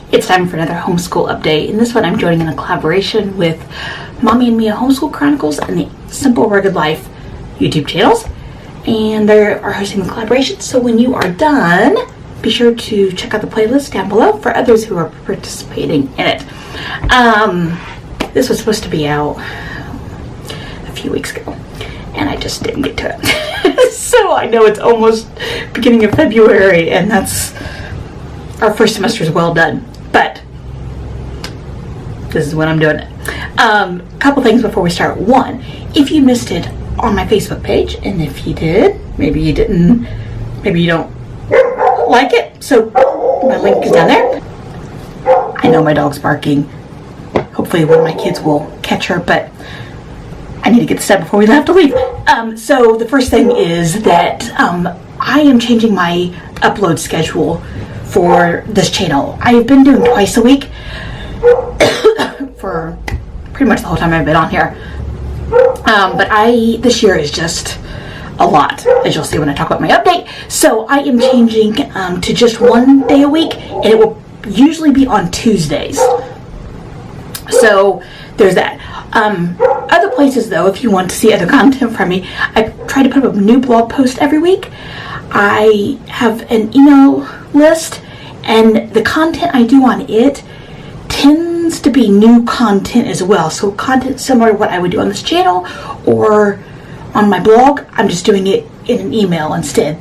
It's time for another homeschool update. In this one, I'm joining in a collaboration with Mommy and Mia Homeschool Chronicles and the Simple Rugged Life YouTube channels. And they are hosting the collaboration. So when you are done, be sure to check out the playlist down below for others who are participating in it. This was supposed to be out a few weeks ago, and I just didn't get to it. So I know it's almost beginning of February, and that's our first semester is well done. But this is when I'm doing it. A couple things before we start. One, if you missed it on my Facebook page, and if you did, maybe you didn't, maybe you don't like it, so my link is down there. I know my dog's barking. Hopefully one of my kids will catch her, but I need to get this done before we have to leave. So the first thing is that I am changing my upload schedule for this channel. I've been doing twice a week for pretty much the whole time I've been on here. But this year is just a lot, as you'll see when I talk about my update. So I am changing to just one day a week, and it will usually be on Tuesdays. So there's that. Other places though, if you want to see other content from me, I try to put up a new blog post every week. I have an email list, and the content I do on it tends to be new content as well. So content similar to what I would do on this channel or on my blog. I'm just doing it in an email instead.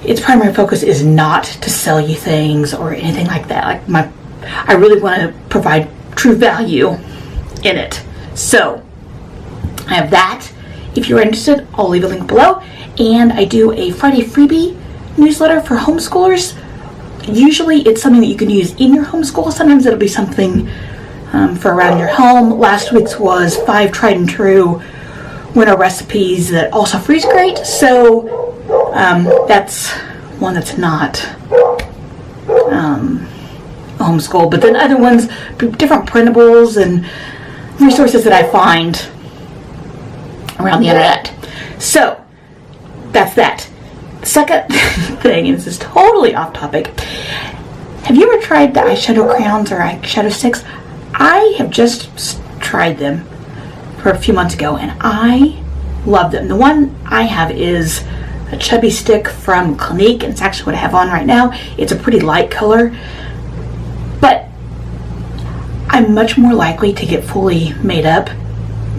Its primary focus is not to sell you things or anything like that. I really want to provide true value in it. So I have that. If you're interested, I'll leave a link below. And I do a Friday freebie newsletter for homeschoolers. Usually it's something that you can use in your homeschool. Sometimes it'll be something for around your home. Last week's was 5 tried and true winter recipes that also freeze great. So that's one that's not homeschool. But then other ones, different printables and resources that I find around the internet. So that's that. Second thing, and this is totally off topic. Have you ever tried the eyeshadow crayons or eyeshadow sticks? I have just tried them for a few months ago, and I love them. The one I have is a chubby stick from Clinique, and it's actually what I have on right now. It's a pretty light color, but I'm much more likely to get fully made up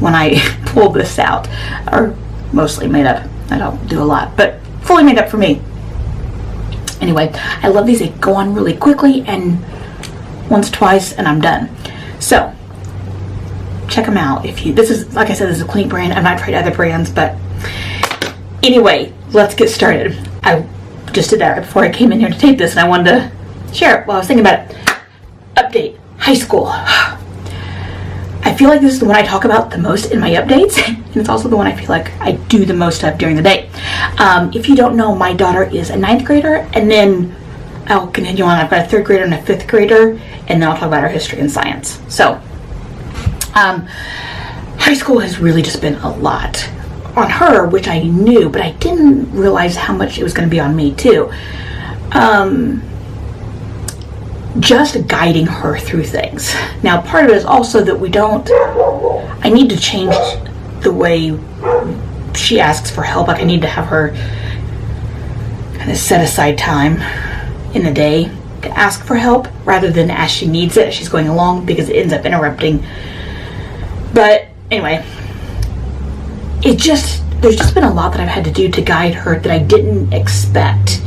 when I pull this out, or mostly made up. I don't do a lot, but fully made up for me. Anyway, I love these. They go on really quickly, and once, twice, and I'm done. So check them out. This is, like I said, this is a Clinique brand. I've not tried other brands, but anyway, let's get started. I just did that right before I came in here to tape this, and I wanted to share it while I was thinking about it. Update, high school. I feel like this is the one I talk about the most in my updates, and it's also the one I feel like I do the most of during the day. If you don't know, my daughter is a 9th grader, and then I'll continue on. I've got a 3rd grader and a 5th grader, and then I'll talk about our history and science. So, high school has really just been a lot on her, which I knew, but I didn't realize how much it was going to be on me too. Just guiding her through things. Now, part of it is also that I need to change the way she asks for help. Like, I need to have her kind of set aside time in the day to ask for help rather than as she needs it as she's going along, because it ends up interrupting. But anyway, there's just been a lot that I've had to do to guide her that I didn't expect.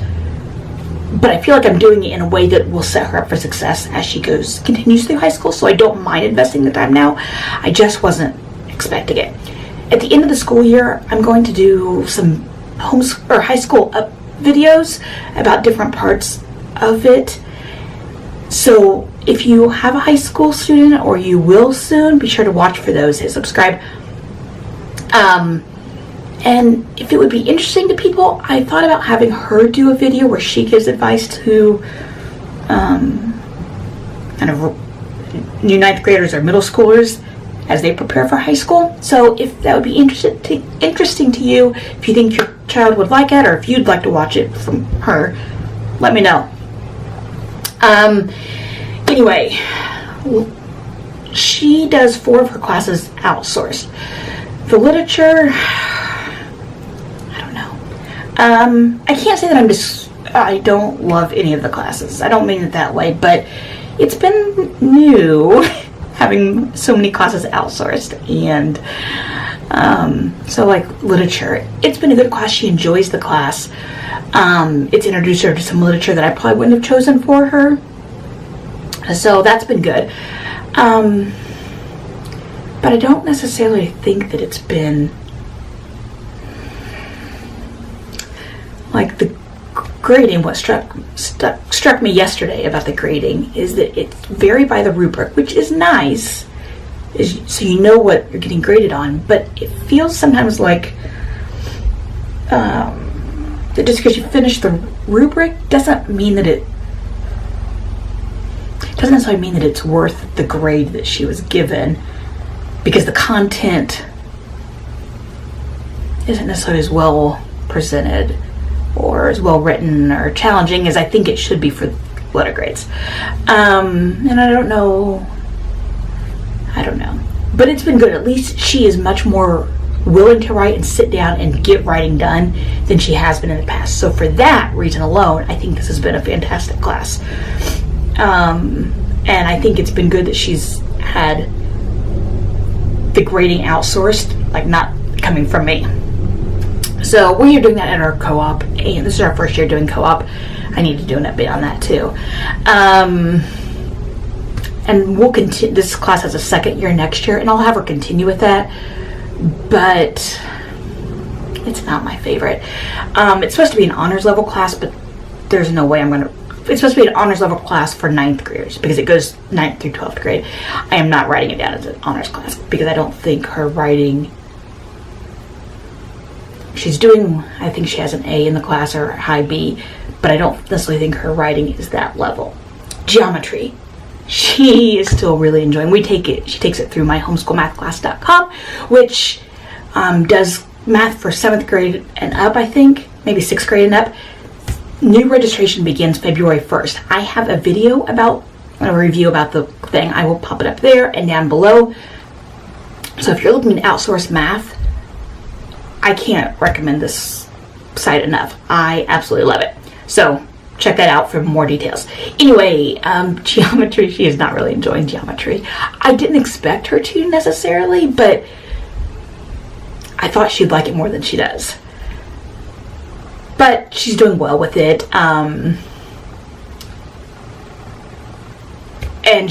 But I feel like I'm doing it in a way that will set her up for success as she continues through high school. So I don't mind investing the time now. I just wasn't expecting it. At the end of the school year, I'm going to do some high school videos about different parts of it. So if you have a high school student, or you will soon, be sure to watch for those. Hit subscribe. And if it would be interesting to people, I thought about having her do a video where she gives advice to kind of new 9th graders or middle schoolers as they prepare for high school. So if that would be interesting to you, if you think your child would like it, or if you'd like to watch it from her, let me know. Anyway, she does 4 of her classes outsourced. The literature, I don't know. I can't say that I don't love any of the classes. I don't mean it that way, but it's been new having so many classes outsourced. And so like literature, it's been a good class. She enjoys the class. It's introduced her to some literature that I probably wouldn't have chosen for her. So that's been good. But I don't necessarily think that it's been like the grading. What struck me yesterday about the grading is that it's very by the rubric, which is nice, so you know what you're getting graded on, but it feels sometimes like that just because you finish the rubric doesn't necessarily mean that it's worth the grade that she was given, because the content isn't necessarily as well presented or as well written or challenging as I think it should be for letter grades. And I don't know, but it's been good. At least she is much more willing to write and sit down and get writing done than she has been in the past. So for that reason alone, I think this has been a fantastic class. And I think it's been good that she's had the grading outsourced, like not coming from me. So we are doing that at our co-op, and this is our first year doing co-op. I need to do an update on that too. And we'll continue. This class has a second year next year, and I'll have her continue with that. But it's not my favorite. It's supposed to be an honors level class, but there's no way I'm going to. It's supposed to be an honors level class for 9th graders because it goes 9th through 12th grade. I am not writing it down as an honors class because I don't think her writing. She's doing, I think she has an A in the class or high B, but I don't necessarily think her writing is that level. Geometry. She is still really enjoying. She takes it through my homeschoolmathclass.com, which does math for 7th grade and up, I think, maybe 6th grade and up. New registration begins February 1st. I have a video about, a review about the thing. I will pop it up there and down below. So if you're looking at outsourced math, I can't recommend this site enough. I absolutely love it. So check that out for more details. Anyway, geometry, she is not really enjoying geometry. I didn't expect her to necessarily, but I thought she'd like it more than she does. But she's doing well with it. And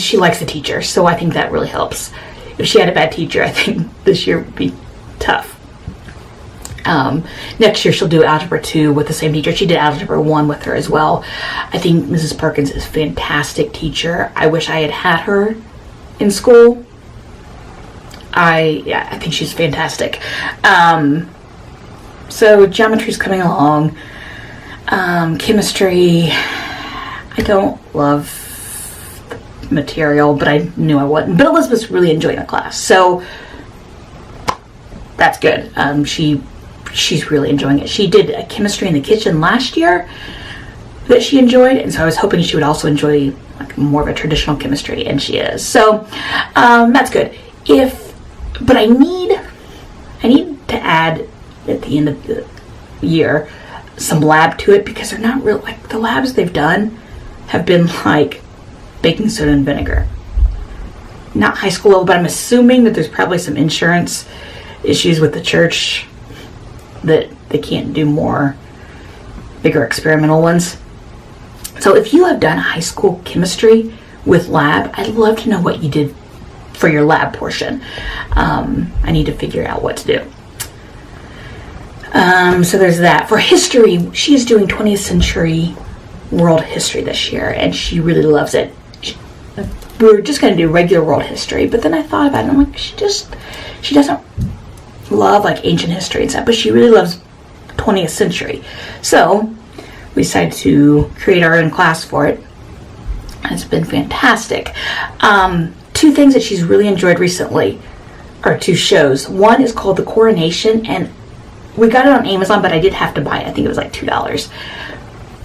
she likes the teacher, so I think that really helps. If she had a bad teacher, I think this year would be tough. Next year she'll do Algebra 2 with the same teacher. She did Algebra 1 with her as well. I think Mrs. Perkins is a fantastic teacher. I wish I had her in school. I think she's fantastic. So geometry's coming along. Chemistry, I don't love the material, but I knew I wouldn't. But Elizabeth's really enjoying the class, so that's good. She's really enjoying it. She did a chemistry in the kitchen last year that she enjoyed, and so I was hoping she would also enjoy like more of a traditional chemistry, and she is. So that's good. But I need to add at the end of the year some lab to it, because they're not real, like the labs they've done have been like baking soda and vinegar. Not high school level, but I'm assuming that there's probably some insurance issues with the church that they can't do more bigger experimental ones. So if you have done high school chemistry with lab, I'd love to know what you did for your lab portion. I need to figure out what to do. So there's that. For history, she is doing 20th century world history this year, and she really loves it. We were just going to do regular world history, but then I thought about it, and I'm like, she doesn't love like ancient history and stuff, but she really loves 20th century. So we decided to create our own class for it, and it's been fantastic. 2 things that she's really enjoyed recently are 2 shows. One is called The Coronation, and we got it on Amazon, but I did have to buy it. I think it was like $2.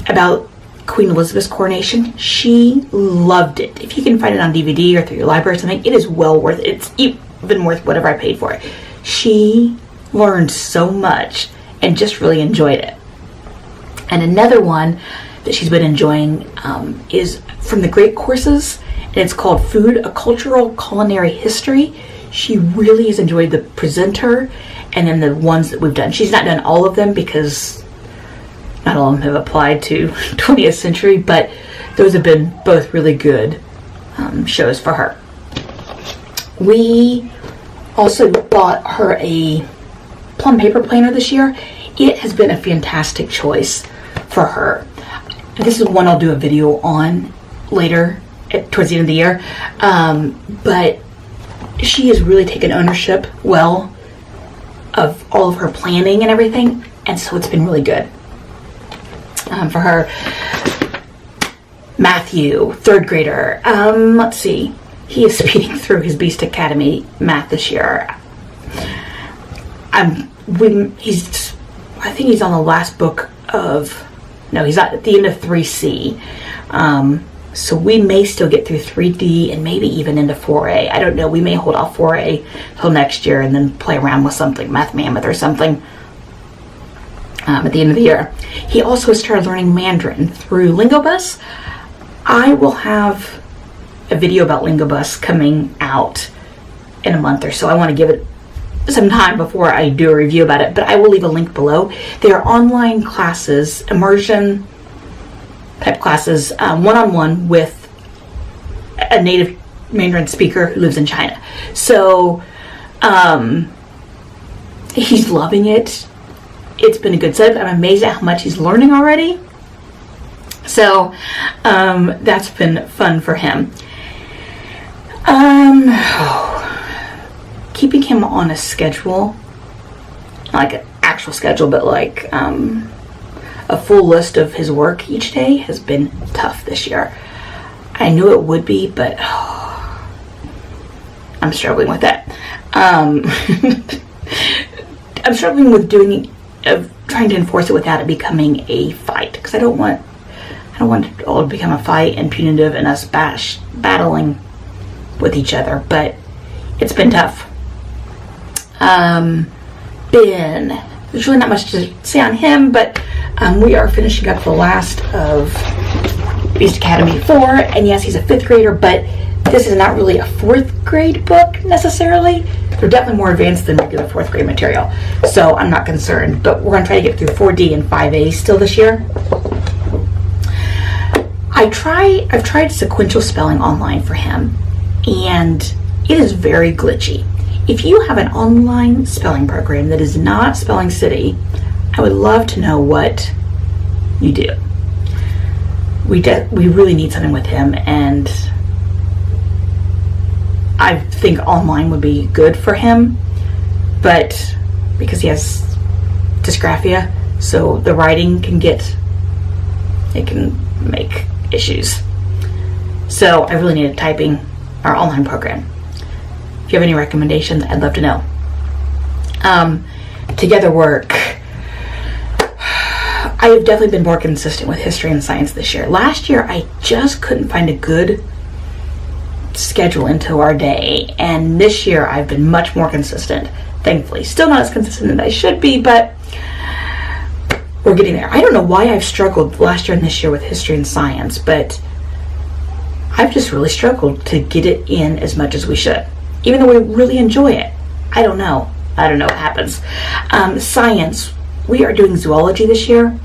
About Queen Elizabeth's coronation. She loved it. If you can find it on DVD or through your library or something, it is well worth it. It's even worth whatever I paid for it. She learned so much and just really enjoyed it. And another one that she's been enjoying is from the Great Courses, and it's called Food, A Cultural Culinary History. She really has enjoyed the presenter and then the ones that we've done. She's not done all of them because not all of them have applied to 20th century, but those have been both really good shows for her. We also bought her a plum paper planner this year. It has been a fantastic choice for her. This is one I'll do a video on later towards the end of the year. But she has really taken ownership well of all of her planning and everything. And so it's been really good for her. Matthew, third grader. Let's see. He is speeding through his Beast Academy math this year. I think he's on the last book of, no, he's at the end of 3C. So we may still get through 3D and maybe even into 4A. I don't know. We may hold off 4A till next year and then play around with something, Math Mammoth or something, at the end of the year. He also started learning Mandarin through Lingobus. I will have a video about Lingobus coming out in a month or so. I want to give it some time before I do a review about it, but I will leave a link below. They are online classes, immersion type classes, one-on-one with a native Mandarin speaker who lives in China. So he's loving it. It's been a good setup. I'm amazed at how much he's learning already. So that's been fun for him. Keeping him on a schedule, not like an actual schedule, but like a full list of his work each day has been tough this year. I knew it would be, but I'm struggling with that. I'm struggling with trying to enforce it without it becoming a fight, because I don't want it all to become a fight and punitive and us battling with each other, but it's been tough. Ben, there's really not much to say on him, but we are finishing up the last of Beast Academy 4, and yes, he's a 5th grader, but this is not really a 4th grade book necessarily. They're definitely more advanced than regular 4th grade material, so I'm not concerned, but we're going to try to get through 4D and 5A still this year. I've tried sequential spelling online for him, and it is very glitchy. If you have an online spelling program that is not Spelling City, I would love to know what you do. We really need something with him, and I think online would be good for him, but because he has dysgraphia, so the writing can make issues. So I really need a typing or online program. If you have any recommendations, I'd love to know. Together work. I have definitely been more consistent with history and science this year. Last year, I just couldn't find a good schedule into our day, and this year I've been much more consistent, thankfully. Still not as consistent as I should be, but we're getting there. I don't know why I've struggled last year and this year with history and science, but I've just really struggled to get it in as much as we should, even though we really enjoy it. I don't know what happens. Science, we are doing zoology this year.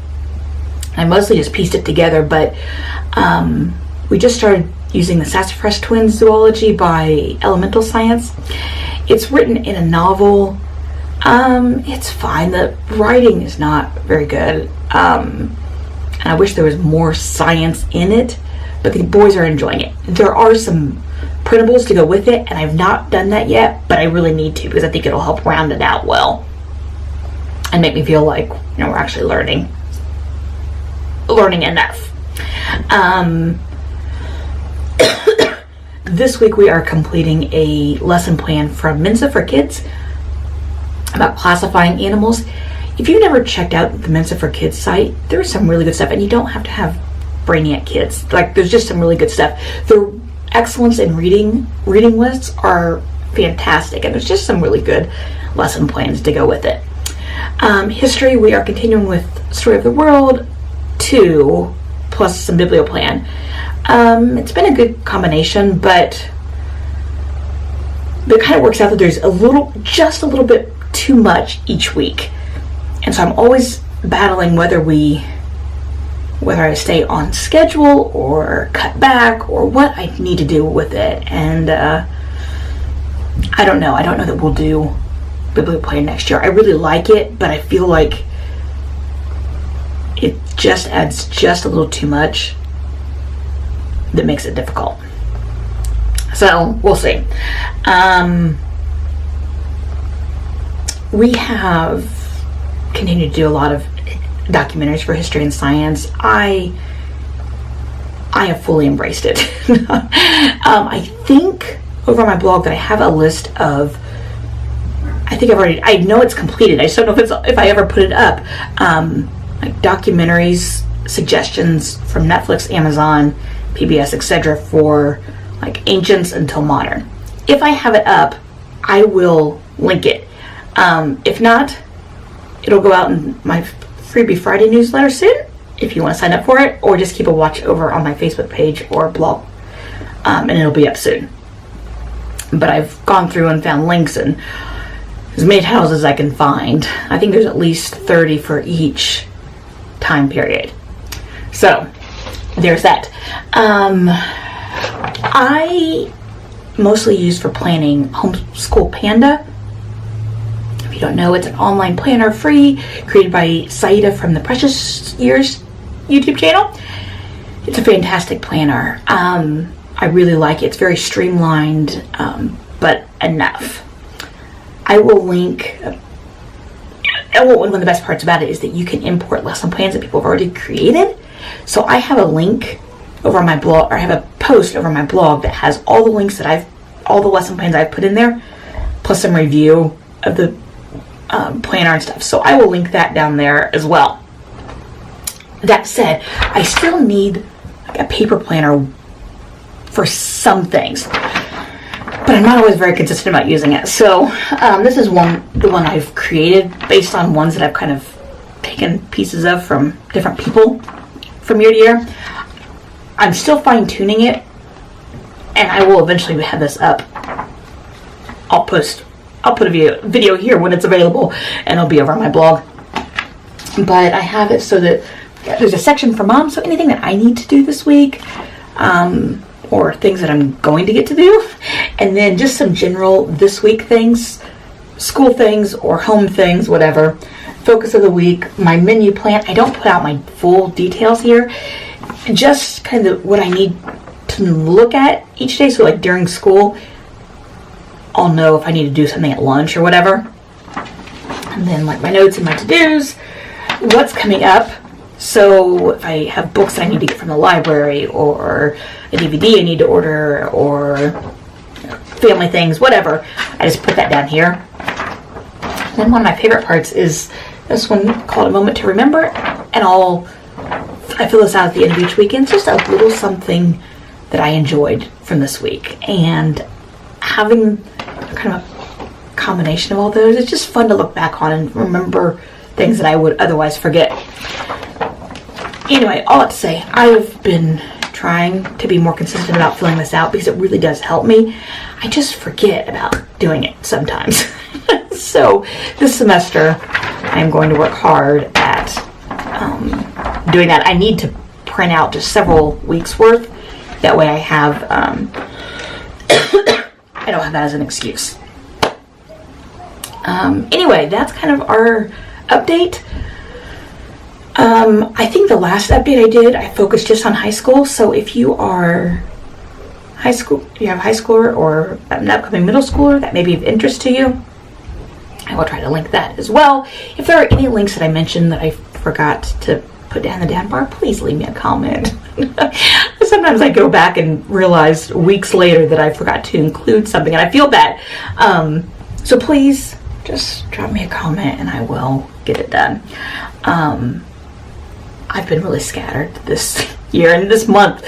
I mostly just pieced it together, but we just started using the Sassafras Twins zoology by Elemental Science. It's written in a novel. It's fine. The writing is not very good. And I wish there was more science in it, but the boys are enjoying it. There are some printables to go with it, and I've not done that yet, but I really need to, because I think it'll help round it out well and make me feel like, we're actually learning enough. This week we are completing a lesson plan from Mensa for Kids about classifying animals. If you've never checked out the Mensa for Kids site, there's some really good stuff, and you don't have to have brainiac kids. Like, there's just some really good stuff. The excellence in reading lists are fantastic, and there's just some really good lesson plans to go with it. History, we are continuing with Story of the World 2 plus some biblioplan. It's been a good combination, but it kind of works out that there's just a little bit too much each week, and so I'm always battling whether I stay on schedule or cut back or what I need to do with it. And I don't know that we'll do biblioplan next year. I really like it, but I feel like it just adds just a little too much that makes it difficult. So we'll see. We have continued to do a lot of documentaries for history and science. I have fully embraced it. I think over on my blog that I have a list of, I know it's completed. I just don't know if I ever put it up. Like documentaries, suggestions from Netflix, Amazon, PBS, etc. for like ancients until modern. If I have it up, I will link it. If not, it'll go out in my Freebie Friday newsletter soon if you want to sign up for it, or just keep a watch over on my Facebook page or blog, and it'll be up soon. But I've gone through and found links and as many titles as I can find. I think there's at least 30 for each time period. So there's that. I mostly use for planning Homeschool Panda. If you don't know, it's an online planner, free, created by Saida from the Precious Years YouTube channel. It's a fantastic planner. I really like it. It's very streamlined, but enough. I will link. One of the best parts about it is that you can import lesson plans that people have already created. So I have a link over on my blog, or I have a post over my blog that has all the links that all the lesson plans I've put in there, plus some review of the planner and stuff. So I will link that down there as well. That said, I still need a paper planner for some things, but I'm not always very consistent about using it. So this is the one I've created based on ones that I've kind of taken pieces of from different people from year to year. I'm still fine-tuning it, and I will eventually have this up. I'll put a video here when it's available, and it'll be over on my blog. But I have it so that there's a section for mom, so anything that I need to do this week, or things that I'm going to get to do, and then just some general this week things, school things or home things, whatever. Focus of the week, my menu plan. I don't put out my full details here, just kind of what I need to look at each day. So like during school, I'll know if I need to do something at lunch or whatever. And then like my notes and my to-dos, what's coming up. So if I have books that I need to get from the library, or a DVD I need to order, or family things, whatever, I just put that down here. Then one of my favorite parts is this one called A Moment to Remember, and I fill this out at the end of each week, and it's just a little something that I enjoyed from this week. And having kind of a combination of all those, it's just fun to look back on and remember things that I would otherwise forget. Anyway, all that to say, I've been trying to be more consistent about filling this out because it really does help me. I just forget about doing it sometimes. So this semester, I'm going to work hard at doing that. I need to print out just several weeks worth. That way I have, I don't have that as an excuse. Anyway, that's kind of our update. I think the last update I did, I focused just on high school. So if you are you have a high schooler or an upcoming middle schooler that may be of interest to you, I will try to link that as well. If there are any links that I mentioned that I forgot to put down the down bar, please leave me a comment. Sometimes I go back and realize weeks later that I forgot to include something, and I feel bad. So please just drop me a comment and I will get it done. I've been really scattered this year and this month.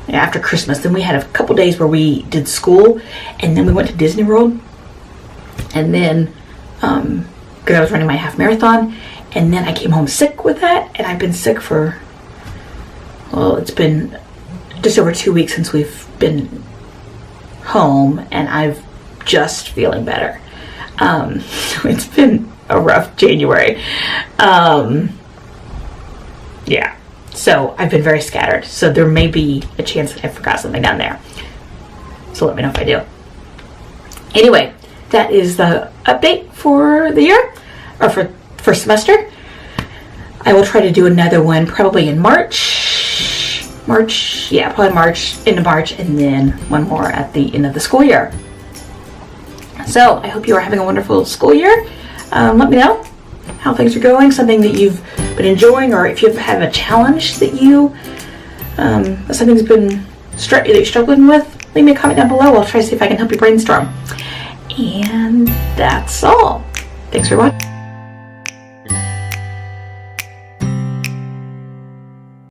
After Christmas, then we had a couple days where we did school, and then we went to Disney World, and then because I was running my half marathon, and then I came home sick with that, and I've been sick for, well, it's been just over 2 weeks since we've been home, and I've just feeling better. It's been a rough January. Yeah. So I've been very scattered. So there may be a chance that I forgot something down there. So let me know if I do. Anyway, that is the update for the year, or for first semester. I will try to do another one probably in March. Probably March, into March, and then one more at the end of the school year. So I hope you are having a wonderful school year. Let me know how things are going, something that you've been enjoying, or if you've had a challenge that something's been that you're struggling with. Leave me a comment down below. I'll try to see if I can help you brainstorm. And that's all. Thanks for watching.